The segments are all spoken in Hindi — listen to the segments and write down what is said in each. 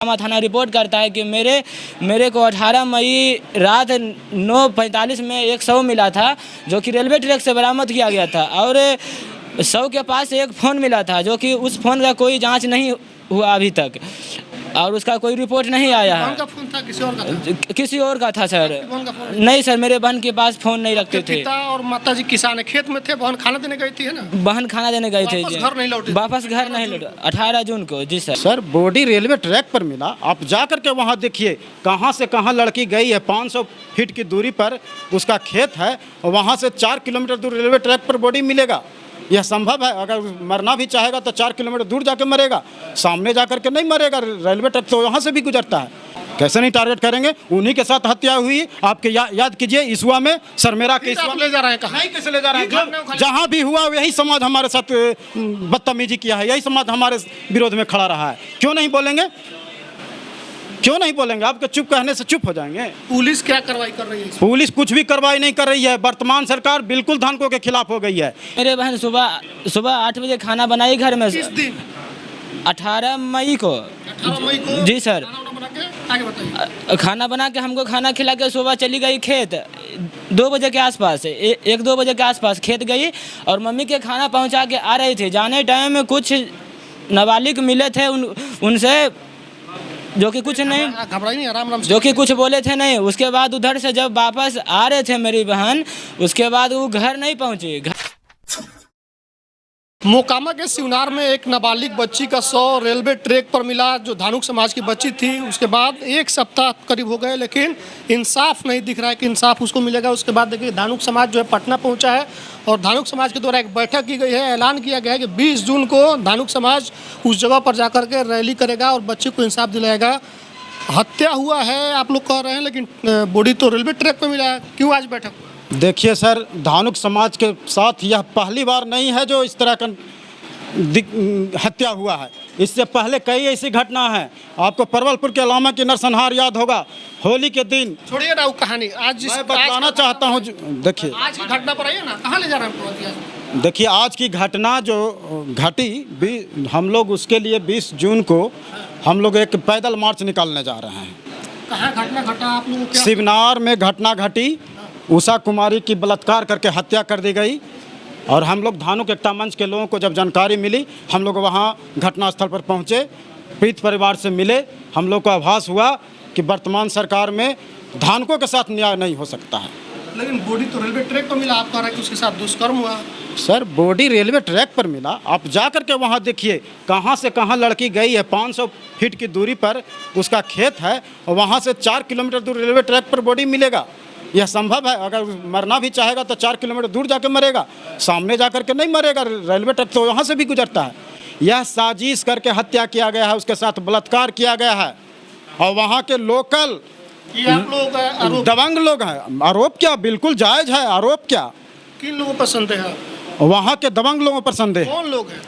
थाना रिपोर्ट करता है कि मेरे को 18 मई रात 9:45 में एक शव मिला था, जो कि रेलवे ट्रैक से बरामद किया गया था। और शव के पास एक फ़ोन मिला था, जो कि उस फ़ोन का कोई जांच नहीं हुआ अभी तक, और उसका कोई रिपोर्ट नहीं आया है। कौन का फोन था? किसी और का था? किसी और का था सर। कौन का फोन? नहीं सर, मेरे बहन के पास फ़ोन नहीं रखते थे। पिता और माता जी किसान है, खेत में थे, बहन खाना देने गई थी, है ना? बहन खाना देने गए थे वापस जी। घर नहीं लौटे? वापस घर नहीं लौटे 18 जून को जी sir. Sir body railway track पर मिला, आप जा कर के वहाँ देखिए कहाँ से कहाँ लड़की गई है। 500 फीट की दूरी पर उसका खेत है और वहाँ से 4 किलोमीटर दूर रेलवे ट्रैक पर बॉडी मिलेगा। यह संभव है, अगर मरना भी चाहेगा तो 4 किलोमीटर दूर जाकर मरेगा, सामने जा कर के नहीं मरेगा। रेलवे ट्रैक तो यहाँ से भी गुजरता है, कैसे नहीं टारगेट करेंगे? उन्हीं के साथ हत्या हुई। आपके याद कीजिए इसुआ में, सरमेरा के इसुआ ले जा रहे हैं कहाँ? नहीं, कैसे ले जा रहे हैं? जहाँ भी हुआ यही समाज हमारे साथ बदतमीजी किया है, यही समाज हमारे विरोध में खड़ा रहा है। क्यों नहीं बोलेंगे? क्यों नहीं बोलेंगे? आपके चुप कहने से चुप हो जाएंगे। पुलिस क्या कार्रवाई कर रही है? पुलिस कुछ भी कार्रवाई नहीं कर रही है। वर्तमान सरकार बिल्कुल धानकों के खिलाफ हो गई है। मेरे बहन सुबह 8 बजे खाना बनाई घर में। किस दिन? 18 मई को। 18 मई को? जी सर। खाना बना के आगे बताइए। खाना बना के हमको खाना खिला के सुबह चली गई खेत 2 बजे के आसपास, 1-2 बजे के आसपास खेत गई, और मम्मी के खाना पहुंचा के आ रही थी। जाने टाइम में कुछ नाबालिग मिले थे, उनसे जो कि कुछ नहीं, घबराई नहीं, आराम से। जो कि कुछ बोले थे नहीं। उसके बाद उधर से जब वापस आ रहे थे मेरी बहन, उसके बाद वो घर नहीं पहुंची। मोकामा के सिवनार में एक नाबालिग बच्ची का शव रेलवे ट्रैक पर मिला, जो धानुक समाज की बच्ची थी। उसके बाद 1 सप्ताह करीब हो गए, लेकिन इंसाफ नहीं दिख रहा है कि इंसाफ उसको मिलेगा। उसके बाद देखिए धानुक समाज जो है पटना पहुंचा है, और धानुक समाज के द्वारा एक बैठक की गई है। ऐलान किया गया है कि 20 जून को धानुक समाज उस जगह पर जाकर के रैली करेगा और बच्चे को इंसाफ दिलाएगा। हत्या हुआ है आप लोग कह रहे हैं, लेकिन बॉडी तो रेलवे ट्रैक पर मिला है। क्यों आज बैठक? देखिए सर, धानुक समाज के साथ यह पहली बार नहीं है जो इस तरह का हत्या हुआ है। इससे पहले कई ऐसी घटना है। आपको परवलपुर के अलामा की नरसंहार याद होगा, होली के दिन। छोड़िए ना वो कहानी, आज मैं बताना चाहता हूँ। देखिए आज की घटना पर आइए ना, कहाँ ले जा रहे हैं? देखिए आज की घटना जो घटी, हम लोग उसके लिए 20 जून को हम लोग एक पैदल मार्च निकालने जा रहे हैं। कहाँ घटना घटा आप लोगों को? शिवनार में घटना घटी। उषा कुमारी की बलात्कार करके हत्या कर दी गई, और हम लोग धानुक एकता मंच के लोगों को जब जानकारी मिली, हम लोग वहाँ घटनास्थल पर पहुँचे, पीड़ित परिवार से मिले। हम लोग को आभास हुआ कि वर्तमान सरकार में धानुकों के साथ न्याय नहीं हो सकता है। लेकिन बॉडी तो रेलवे ट्रैक पर मिला, आप कह रहे हैं कि उसके साथ दुष्कर्म हुआ। सर बॉडी रेलवे ट्रैक पर मिला, आप जा कर के वहाँ देखिए कहाँ से कहाँ लड़की गई है। 500 फीट की दूरी पर उसका खेत है, और वहाँ से 4 किलोमीटर दूर रेलवे ट्रैक पर बॉडी मिलेगा। यह संभव है, अगर मरना भी चाहेगा तो 4 किलोमीटर दूर जाकर मरेगा, सामने जा कर के नहीं मरेगा। रेलवे ट्रैक तो यहाँ से भी गुजरता है। यह साजिश करके हत्या किया गया है, उसके साथ बलात्कार किया गया है, और वहाँ के लोकल आप लोग दबंग लोग हैं। आरोप क्या? बिल्कुल जायज़ है आरोप। क्या किन लोगों पर संदेह है? वहाँ के दबंग लोगों पर संदेह। कौन लोग हैं?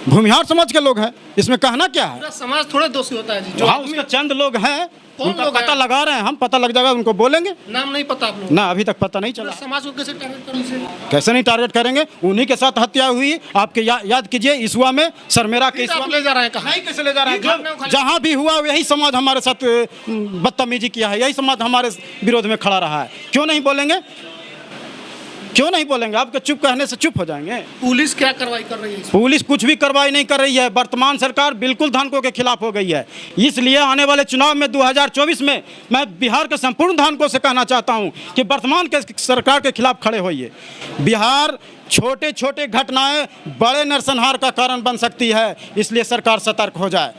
भूमिहार समाज के लोग हैं। इसमें कहना क्या है? पूरा समाज थोड़े दोषी होता है जी। जो हाँ, उसके चंद लोग हैं, कौन उनका लोग पता हैं? लगा रहे हैं हम। पता लग जाएगा, उनको बोलेंगे। नाम नहीं पता आप लोग? ना, अभी तक पता नहीं चला। समाज को कैसे टारगेट करें इसे? कैसे नहीं टारगेट करेंगे? उन्हीं के साथ हत्या हुई। आपके याद कीजिए इसुआ में, सरमेरा के इसुआ आप ले जा रहे हैं कहाँ? नहीं, कैसे ले जा रहे हैं? जहाँ भी हुआ यही समाज हमारे साथ बदतमीजी किया है, यही समाज हमारे विरोध में खड़ा रहा है। क्यों नहीं बोलेंगे? क्यों नहीं बोलेंगे? आपके चुप कहने से चुप हो जाएंगे। पुलिस क्या कार्रवाई कर रही है? पुलिस कुछ भी कार्रवाई नहीं कर रही है। वर्तमान सरकार बिल्कुल धानकों के खिलाफ हो गई है। इसलिए आने वाले चुनाव में 2024 में मैं बिहार के संपूर्ण धानकों से कहना चाहता हूं कि वर्तमान के सरकार के खिलाफ खड़े होइए। बिहार छोटे छोटे घटनाएं बड़े नरसंहार का कारण बन सकती है, इसलिए सरकार सतर्क हो जाए।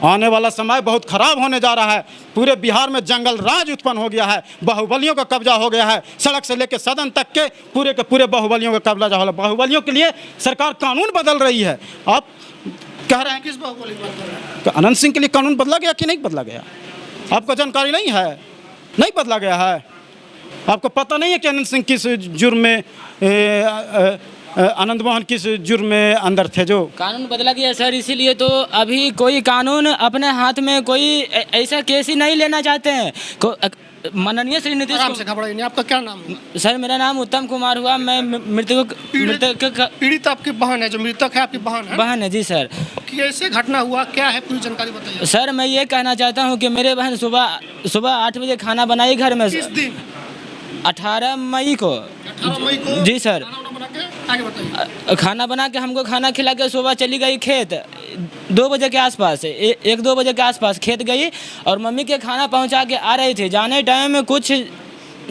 आने वाला समय बहुत खराब होने जा रहा है। पूरे बिहार में जंगल राज उत्पन्न हो गया है, बाहुबलियों का कब्जा हो गया है। सड़क से लेकर सदन तक के पूरे बाहुबलियों का कब्जा हो। बाहुबलियों के लिए सरकार कानून बदल रही है। आप कह रहे हैं किस बाहुबली की बात कर रहे हैं? अनंत सिंह के लिए कानून बदला गया कि नहीं बदला गया? आपको जानकारी नहीं है? नहीं बदला गया है। आपको पता नहीं है कि अनंत सिंह किस जुर्म में, आनंद मोहन किस जुर्म में अंदर थे? जो कानून बदला गया सर, इसीलिए तो अभी कोई कानून अपने हाथ में कोई ऐसा केस ही नहीं लेना चाहते हैं। माननीय श्री नीतीश आराम से घबराइए नहीं। आपका क्या नाम है? सर मेरा नाम उत्तम कुमार हुआ। मैं मृतक पीड़ित आपकी बहन है, जो मृतक है आपकी बहन है? बहन है जी सर। कैसे घटना हुआ, क्या है पूरी जानकारी बताइए। सर मैं ये कहना चाहता हूँ कि मेरे बहन सुबह 8 बजे खाना बनाई घर में। किस दिन? 18 मई को। 18 मई को? जी सर। खाना बना के आगे बताइए। खाना बना के हमको खाना खिला के सुबह चली गई खेत 2 बजे के आसपास, 1-2 बजे के आसपास खेत गई और मम्मी के खाना पहुंचा के आ रही थी। जाने टाइम में कुछ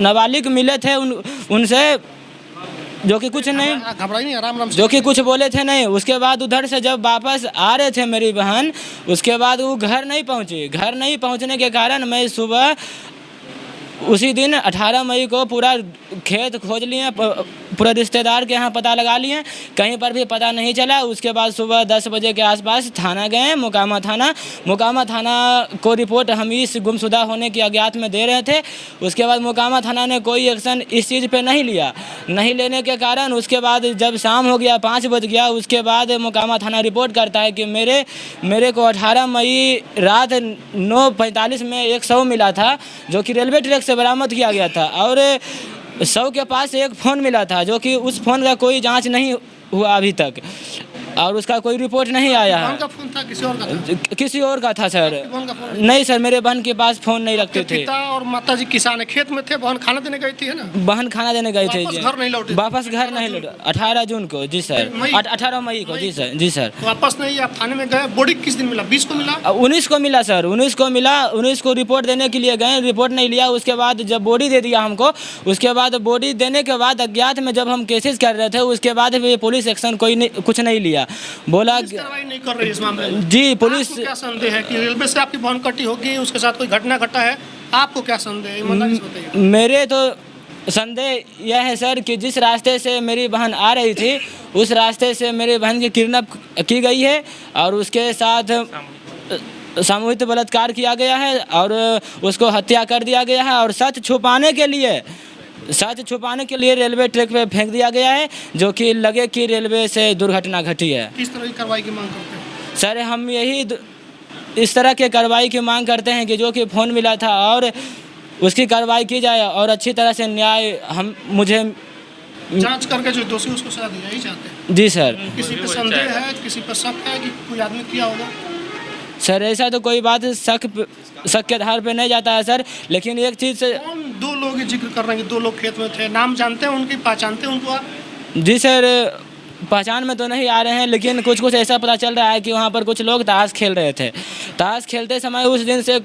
नाबालिग मिले थे उनसे, जो कि कुछ नहीं, घबराई नहीं, आराम से, जो कि कुछ बोले थे नहीं। उसके बाद उधर से जब वापस आ रहे थे मेरी बहन, उसके बाद वो घर नहीं पहुंची। घर नहीं पहुंचने के कारण मैं सुबह उसी दिन 18 मई को पूरा खेत खोज लिए, पूरा रिश्तेदार के यहाँ पता लगा लिए, कहीं पर भी पता नहीं चला। उसके बाद सुबह 10 बजे के आसपास थाना गए, मोकामा थाना को रिपोर्ट हम इस गुमशुदा होने की अज्ञात में दे रहे थे। उसके बाद मोकामा थाना ने कोई एक्शन इस चीज़ पे नहीं लिया। नहीं लेने के कारण उसके बाद जब शाम हो गया, 5 बज गया, उसके बाद मोकामा थाना रिपोर्ट करता है कि मेरे को 18 मई रात 9:45 में एक शव मिला था, जो कि रेलवे ट्रैक से बरामद किया गया था। और शव के पास एक फ़ोन मिला था, जो कि उस फ़ोन का कोई जांच नहीं हुआ अभी तक, और उसका कोई रिपोर्ट नहीं आया है। का फोन था किसी और का था? किसी और का था सर। बहन का फोन? नहीं सर, मेरे बहन के पास फ़ोन नहीं रखते थे। पिता और माता जी किसान है, खेत में थे, बहन खाना देने गई थी, है ना? बहन खाना देने गई थी। वापस घर नहीं लौटे? वापस घर नहीं लौटे 18 जून को। जी सर, 18 मई को। जी सर, जी सर। वापस नहीं, आप थाने में गए। बॉडी किस दिन मिला? 20 को मिला? 19 को मिला सर, 19 को मिला। 19 को रिपोर्ट देने के लिए गए, रिपोर्ट नहीं लिया। उसके बाद जब बॉडी दे दिया हमको, उसके बाद बॉडी देने के बाद अज्ञात में जब हम केसेस कर रहे थे, उसके बाद भी पुलिस एक्शन कुछ नहीं लिया। बोला कार्रवाई नहीं कर रही है इस मामले में। जी पुलिस। आपको क्या संदेह है कि रेलवे से आपकी बहन कटी होगी, उसके साथ कोई घटना घटा है? आपको क्या संदेह है, ईमानदारी से बताइए। मेरे तो संदेह यह है सर कि जिस रास्ते से मेरी बहन आ रही थी, उस रास्ते से मेरी बहन की किडनैप की गई है और उसके साथ सामूहिक बलात्कार किया गया है और उसको हत्या कर दिया गया है। और सच छुपाने के लिए रेलवे ट्रैक पे फेंक दिया गया है, जो कि लगे कि रेलवे से दुर्घटना घटी है। किस तरह की कार्रवाई की मांग करते हैं? सर हम यही इस तरह के कार्रवाई की मांग करते हैं कि जो कि फ़ोन मिला था और उसकी कार्रवाई की जाए और अच्छी तरह से न्याय मुझे जांच करके जो दोषी उसको सजा दी जाए, यही चाहते हैं। जी सर। किसी पे संदेह है, किसी पे शक है कि कोई आदमी किया होगा? सर ऐसा तो कोई बात शक के आधार पे नहीं जाता है सर, लेकिन एक चीज़ से कौन 2 लोग जिक्र कर रहे हैं कि 2 लोग खेत में थे, नाम जानते हैं उनकी, पहचानते हैं उनको आप? जी सर, पहचान में तो नहीं आ रहे हैं, लेकिन कुछ ऐसा पता चल रहा है कि वहाँ पर कुछ लोग ताश खेल रहे थे। ताश खेलते समय उस दिन से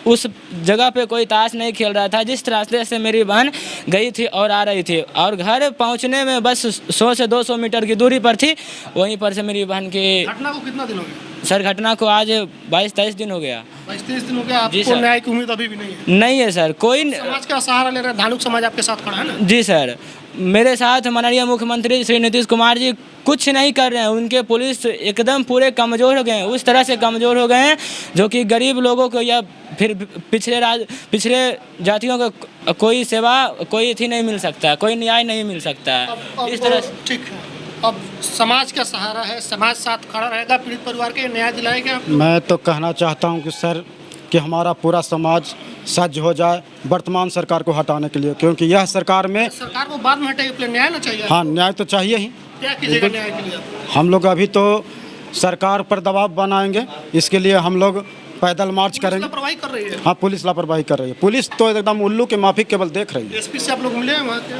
उस जगह पे कोई ताश नहीं खेल रहा था, जिस रास्ते से मेरी बहन गई थी और आ रही थी, और घर पहुँचने में बस 100 से 200 मीटर की दूरी पर थी। वहीं पर से मेरी बहन की घटना को कितना दिन हो गया? सर घटना को आज 22-23 दिन हो गया। 22-23 दिन हो गया। जी आपको सर। न्याय की उम्मीद अभी भी नहीं है? नहीं है सर, कोई समाज का सहारा ले रहे हैं, धानुक समाज आपके साथ खड़ा है ना? जी सर, मेरे साथ माननीय मुख्यमंत्री श्री नीतीश कुमार जी कुछ नहीं कर रहे हैं। उनके पुलिस एकदम पूरे कमज़ोर हो गए हैं, उस तरह से कमज़ोर हो गए हैं जो कि गरीब लोगों को या फिर पिछड़े जातियों को कोई सेवा, कोई थी नहीं मिल सकता, कोई न्याय नहीं मिल सकता है इस तरह से। ठीक है, अब समाज का सहारा है, समाज साथ खड़ा रहेगा, पीड़ित परिवार के न्याय दिलाएगा। मैं तो कहना चाहता हूं कि सर कि हमारा पूरा समाज सज्ज हो जाए वर्तमान सरकार को हटाने के लिए, क्योंकि यह सरकार में सरकार को बाद में हटाएगी, पहले न्याय ना चाहिए? हाँ न्याय तो चाहिए ही। क्या कीजिएगा न्याय के लिए? हम लोग अभी तो सरकार पर दबाव बनाएंगे, इसके लिए हम लोग पैदल मार्च करेंगे। लापरवाही कर रही है। हाँ पुलिस लापरवाही कर रही है। पुलिस तो एकदम उल्लू के माफिक केवल देख रही है। एसपी से आप लोग मिले हैं वहाँ के?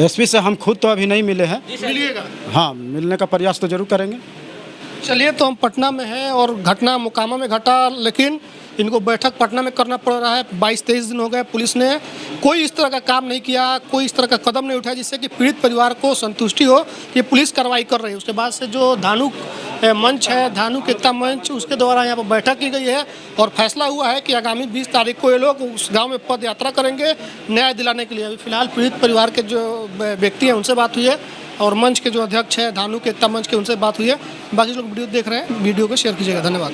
एसपी से हम खुद तो अभी नहीं मिले हैं। मिलिएगा? हाँ मिलने का प्रयास तो जरूर करेंगे। चलिए, तो हम पटना में हैं और घटना मोकामा में घटा, लेकिन इनको बैठक पटना में करना पड़ रहा है। 22-23 दिन हो गए, पुलिस ने कोई इस तरह का काम नहीं किया, कोई इस तरह का कदम नहीं उठाया जिससे कि पीड़ित परिवार को संतुष्टि हो कि पुलिस कार्रवाई कर रही है। उसके बाद से जो धानुक मंच है, धानुक एकता मंच, उसके द्वारा यहाँ पर बैठक की गई है और फैसला हुआ है कि आगामी 20 तारीख को ये लोग उस गाँव में पद यात्रा करेंगे न्याय दिलाने के लिए। अभी फिलहाल पीड़ित परिवार के जो व्यक्ति हैं उनसे बात हुई है और मंच के जो अध्यक्ष है धानुक एकता मंच के, उनसे बात हुई है। बाकी लोग वीडियो देख रहे हैं, वीडियो को शेयर कीजिएगा। धन्यवाद।